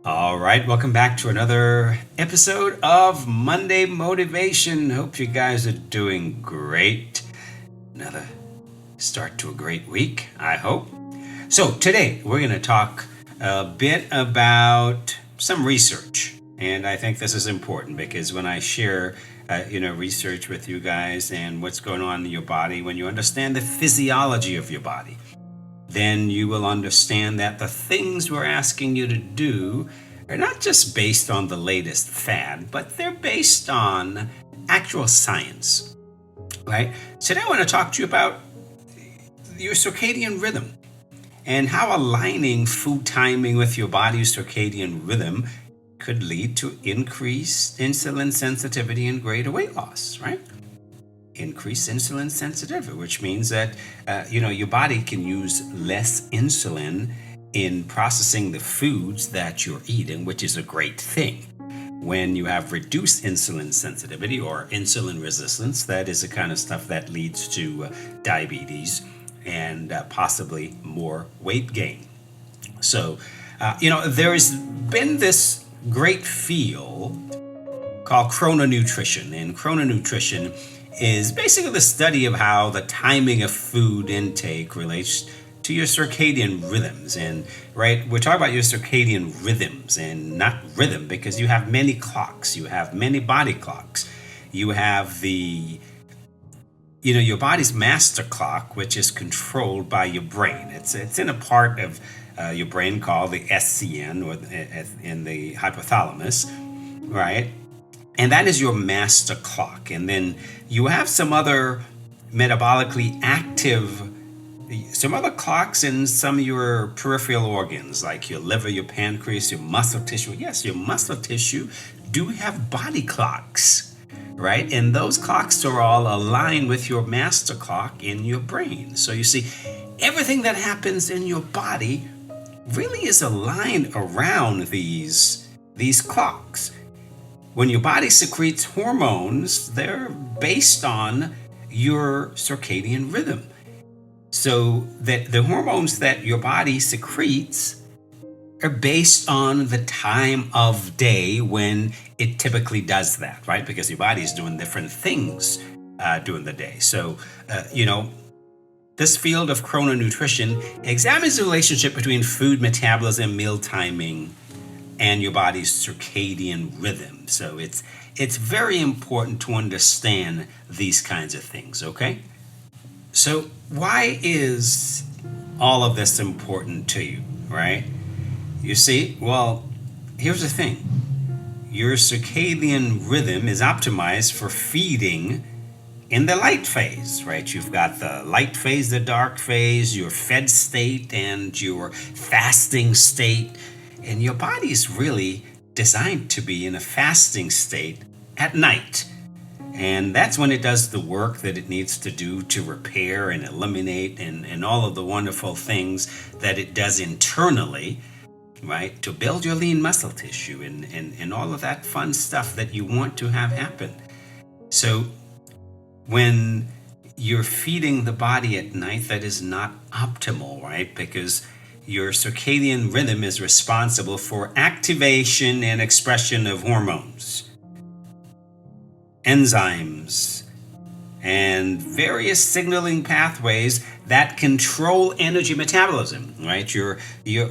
All right, welcome back to another episode of Monday Motivation. Hope you guys are doing great. Another start to a great week, I hope. So, today we're going to talk a bit about some research. And I think this is important because when I share research with you guys and what's going on in your body, when you understand the physiology of your body, then you will understand that the things we're asking you to do are not just based on the latest fad, but they're based on actual science, right? Today I want to talk to you about your circadian rhythm and how aligning food timing with your body's circadian rhythm could lead to increased insulin sensitivity and greater weight loss, right? Increased insulin sensitivity, which means that your body can use less insulin in processing the foods that you're eating, which is a great thing. When you have reduced insulin sensitivity or insulin resistance, that is the kind of stuff that leads to diabetes and possibly more weight gain. So, there's been this great field called chrononutrition, and chrononutrition is basically the study of how the timing of food intake relates to your circadian rhythms. And right, we're talking about your circadian rhythms and not rhythm because you have many clocks, you have many body clocks. You have your body's master clock, which is controlled by your brain. It's in a part of your brain called the SCN, or in the hypothalamus, right? And that is your master clock. And then you have some other metabolically active, some other clocks in some of your peripheral organs, like your liver, your pancreas, your muscle tissue. Yes, your muscle tissue do have body clocks, right? And those clocks are all aligned with your master clock in your brain. So you see, everything that happens in your body really is aligned around these clocks. When your body secretes hormones, they're based on your circadian rhythm. So that the hormones that your body secretes are based on the time of day when it typically does that, right? Because your body is doing different things during the day. So, this field of chrononutrition examines the relationship between food metabolism, meal timing, and your body's circadian rhythm. So it's very important to understand these kinds of things, okay? So why is all of this important to you, right? You see, well, here's the thing. Your circadian rhythm is optimized for feeding in the light phase, right? You've got the light phase, the dark phase, your fed state, and your fasting state. And your body is really designed to be in a fasting state at night. And that's when it does the work that it needs to do to repair and eliminate and all of the wonderful things that it does internally, right? To build your lean muscle tissue and all of that fun stuff that you want to have happen. So when you're feeding the body at night, that is not optimal, right? Because your circadian rhythm is responsible for activation and expression of hormones, enzymes, and various signaling pathways that control energy metabolism, right?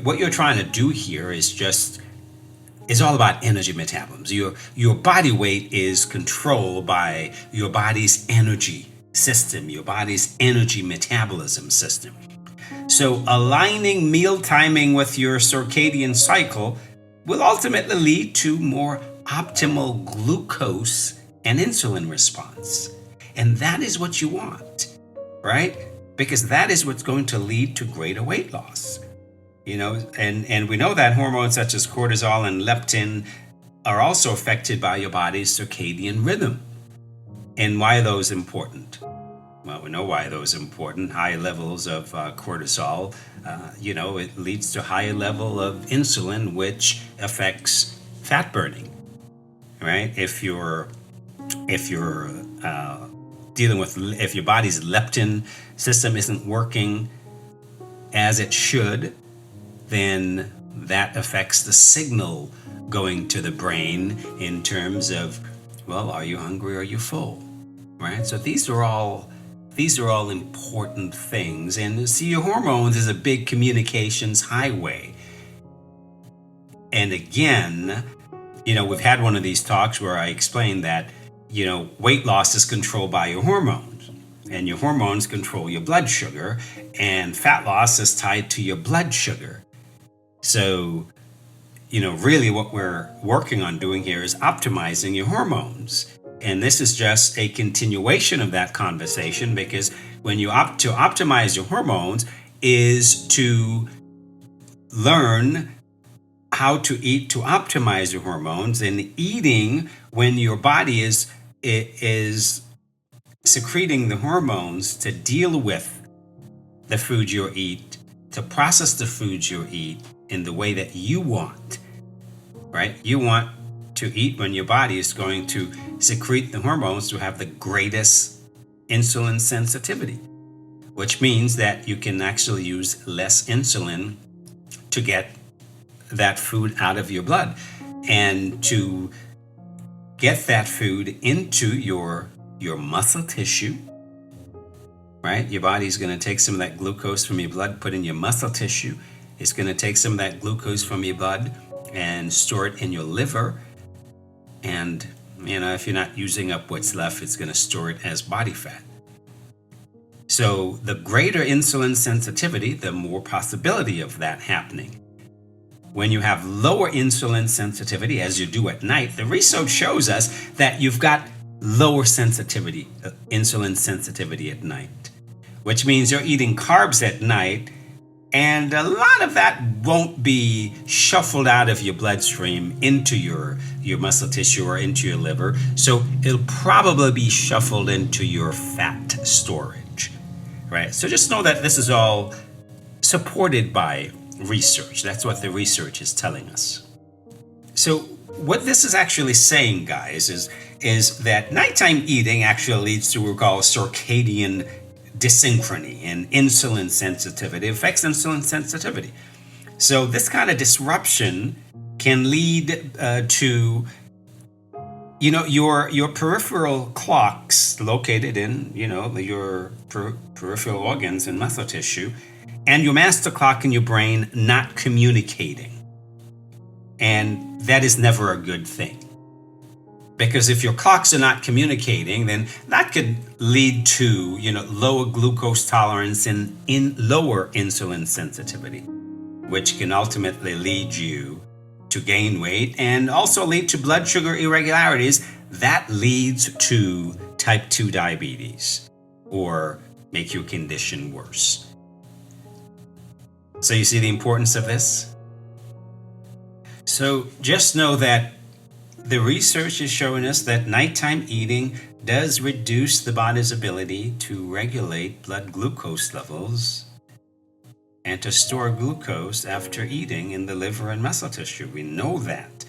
What you're trying to do here is all about energy metabolism. Your body weight is controlled by your body's energy system, your body's energy metabolism system. So aligning meal timing with your circadian cycle will ultimately lead to more optimal glucose and insulin response. And that is what you want, right? Because that is what's going to lead to greater weight loss. And we know that hormones such as cortisol and leptin are also affected by your body's circadian rhythm. And why are those important? Well, we know why those are important. High levels of cortisol, it leads to higher level of insulin, which affects fat burning, right? If you're dealing with, if your body's leptin system isn't working as it should, then that affects the signal going to the brain in terms of, well, are you hungry or are you full? Right? So these are all important things. And see, your hormones is a big communications highway. And again, we've had one of these talks where I explained that, weight loss is controlled by your hormones, and your hormones control your blood sugar, and fat loss is tied to your blood sugar. So, really what we're working on doing here is optimizing your hormones. And this is just a continuation of that conversation, because when you opt to optimize your hormones is to learn how to eat to optimize your hormones, and eating when your body is secreting the hormones to deal with the food you eat, to process the foods you eat in the way that you want, right? You want to eat when your body is going to secrete the hormones to have the greatest insulin sensitivity, which means that you can actually use less insulin to get that food out of your blood, and to get that food into your muscle tissue, right? Your body's going to take some of that glucose from your blood, put in your muscle tissue. It's going to take some of that glucose from your blood and store it in your liver. And, if you're not using up what's left, it's going to store it as body fat. So the greater insulin sensitivity, the more possibility of that happening. When you have lower insulin sensitivity, as you do at night, the research shows us that you've got lower sensitivity, insulin sensitivity at night, which means you're eating carbs at night, and a lot of that won't be shuffled out of your bloodstream into your muscle tissue or into your liver. So it'll probably be shuffled into your fat storage, right? So just know that this is all supported by research. That's what the research is telling us. So what this is actually saying, guys, is that nighttime eating actually leads to what we call circadian dysynchrony and insulin sensitivity. It affects insulin sensitivity. So this kind of disruption can lead to your peripheral clocks located in your peripheral organs and muscle tissue, and your master clock in your brain not communicating. And that is never a good thing. Because if your clocks are not communicating, then that could lead to, lower glucose tolerance and lower insulin sensitivity, which can ultimately lead you to gain weight and also lead to blood sugar irregularities. That leads to type 2 diabetes or make your condition worse. So you see the importance of this? So just know that the research is showing us that nighttime eating does reduce the body's ability to regulate blood glucose levels and to store glucose after eating in the liver and muscle tissue. We know that,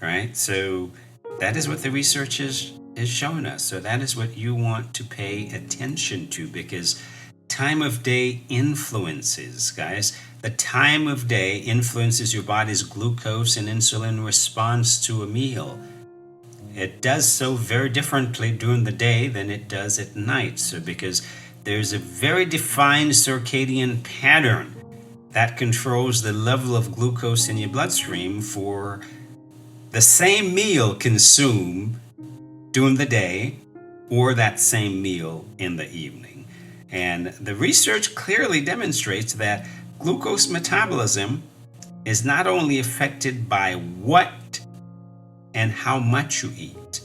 right? So that is what the research is showing us. So that is what you want to pay attention to, because time of day influences, guys. The time of day influences your body's glucose and insulin response to a meal. It does so very differently during the day than it does at night. So because there's a very defined circadian pattern that controls the level of glucose in your bloodstream for the same meal consumed during the day or that same meal in the evening. And the research clearly demonstrates that glucose metabolism is not only affected by what and how much you eat,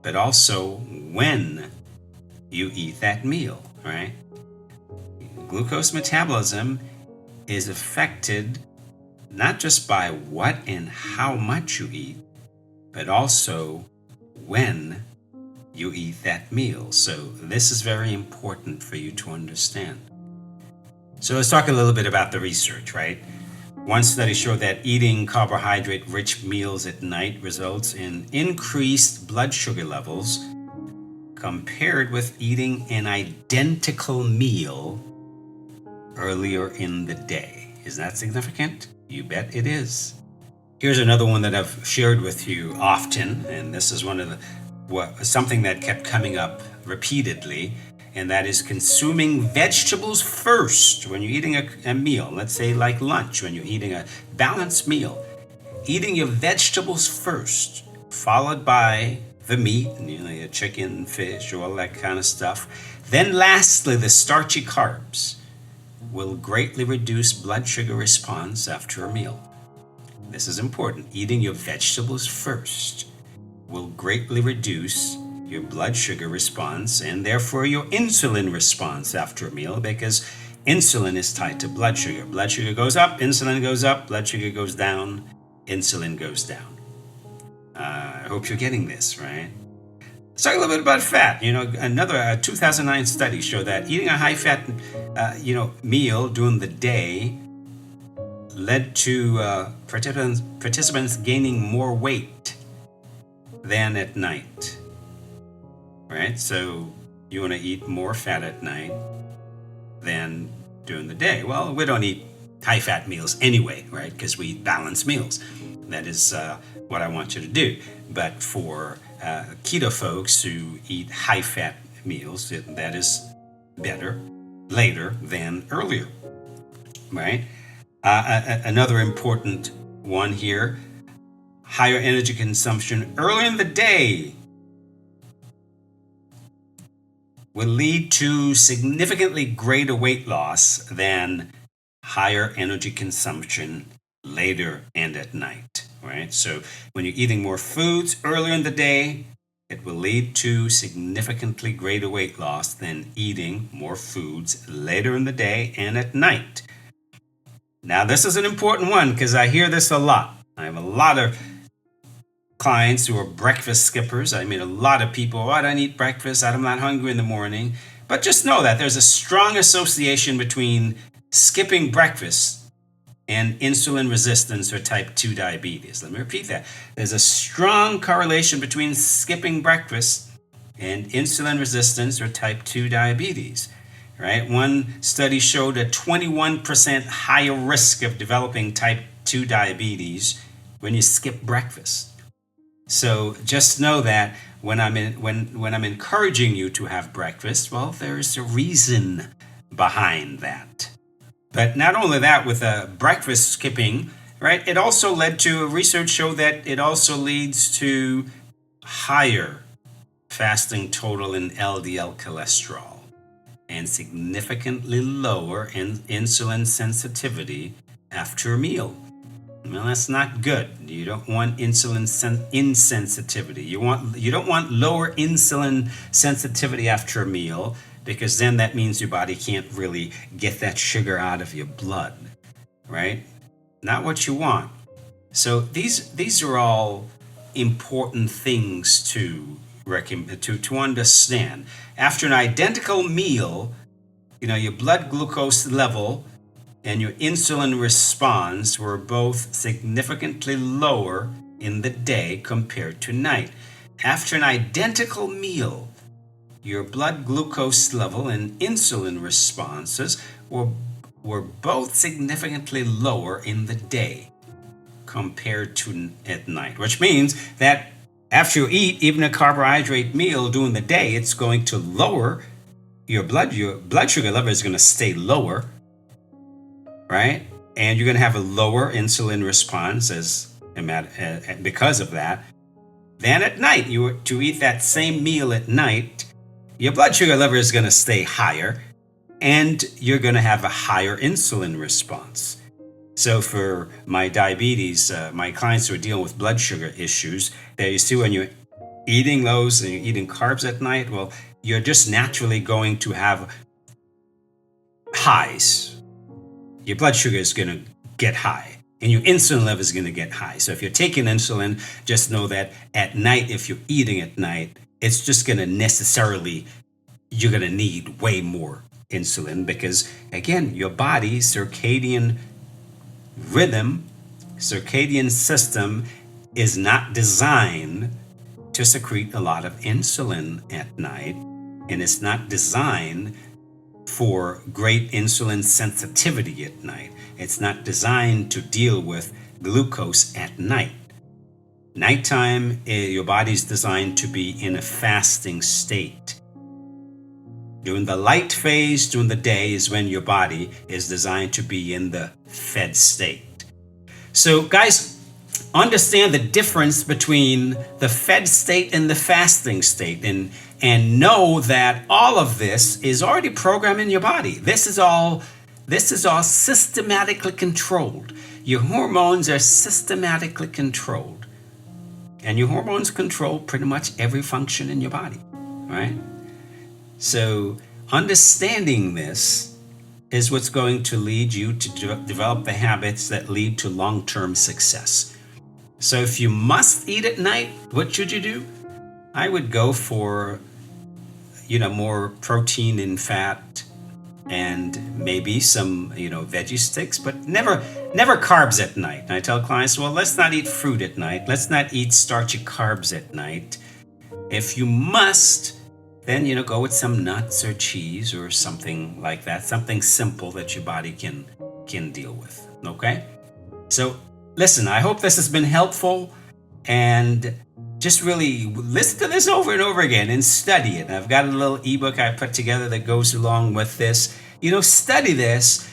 but also when you eat that meal, right? Glucose metabolism is affected not just by what and how much you eat, but also when you eat that meal. So this is very important for you to understand. So let's talk a little bit about the research, right? One study showed that eating carbohydrate-rich meals at night results in increased blood sugar levels compared with eating an identical meal earlier in the day. Is that significant? You bet it is. Here's another one that I've shared with you often, and this is one of something that kept coming up repeatedly, and that is consuming vegetables first when you're eating a meal. Let's say like lunch, when you're eating a balanced meal, eating your vegetables first, followed by the meat, your chicken, fish, all that kind of stuff. Then lastly, the starchy carbs will greatly reduce blood sugar response after a meal. This is important. Eating your vegetables first will greatly reduce your blood sugar response and therefore your insulin response after a meal, because insulin is tied to blood sugar. Blood sugar goes up, insulin goes up, blood sugar goes down, insulin goes down. I hope you're getting this, right? Let's talk a little bit about fat. Another 2009 study showed that eating a high-fat, meal during the day led to participants gaining more weight than at night. Right? So you want to eat more fat at night than during the day. Well, we don't eat high-fat meals anyway, right? Because we eat balanced meals. That is what I want you to do. But for keto folks who eat high-fat meals, that is better later than earlier, right? Another important one here, higher energy consumption early in the day will lead to significantly greater weight loss than higher energy consumption later and at night, right? So when you're eating more foods earlier in the day, it will lead to significantly greater weight loss than eating more foods later in the day and at night. Now, this is an important one because I hear this a lot. I have a lot of clients who are breakfast skippers. I mean, a lot of people, I don't eat breakfast, I'm not hungry in the morning. But just know that there's a strong association between skipping breakfast and insulin resistance or type 2 diabetes. Let me repeat that. There's a strong correlation between skipping breakfast and insulin resistance or type 2 diabetes. Right? One study showed a 21% higher risk of developing type 2 diabetes when you skip breakfast. So just know that when I'm encouraging you to have breakfast, well, there's a reason behind that. But not only that, with breakfast skipping, right? It also led to research show that it also leads to higher fasting total in LDL cholesterol and significantly lower insulin sensitivity after a meal. Well, that's not good. You don't want insulin insensitivity. You don't want lower insulin sensitivity after a meal, because then that means your body can't really get that sugar out of your blood, right? Not what you want. So these are all important things to understand. After an identical meal, your blood glucose level and your insulin response were both significantly lower in the day compared to night. After an identical meal, your blood glucose level and insulin responses were both significantly lower in the day compared to at night, which means that after you eat even a carbohydrate meal during the day, it's going to lower your blood sugar level is going to stay lower, right? And you're going to have a lower insulin response because of that. Then at night, to eat that same meal at night, your blood sugar level is going to stay higher, and you're going to have a higher insulin response. So for my diabetes, my clients who are dealing with blood sugar issues, that you see when you're eating those and you're eating carbs at night, well, you're just naturally going to have highs. Your blood sugar is going to get high, and your insulin level is going to get high. So if you're taking insulin, just know that at night, if you're eating at night, it's just going to you're going to need way more insulin, because again, your body's circadian system is not designed to secrete a lot of insulin at night, and it's not designed for great insulin sensitivity at night. It's not designed to deal with glucose at night. Nighttime, your body's designed to be in a fasting state. During the light phase, during the day, is when your body is designed to be in the fed state. So, guys, understand the difference between the fed state and the fasting state, and know that all of this is already programmed in your body. This is all systematically controlled. Your hormones are systematically controlled. And your hormones control pretty much every function in your body, right? So understanding this is what's going to lead you to develop the habits that lead to long-term success. So if you must eat at night, what should you do? I would go for, more protein and fat, and maybe some, veggie sticks, but never carbs at night. And I tell clients, well, let's not eat fruit at night. Let's not eat starchy carbs at night. If you must, then, go with some nuts or cheese or something like that, something simple that your body can deal with. Okay? So listen, I hope this has been helpful, and just really listen to this over and over again and study it. I've got a little ebook I put together that goes along with this. Study this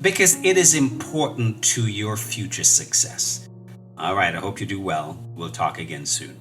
because it is important to your future success. All right, I hope you do well. We'll talk again soon.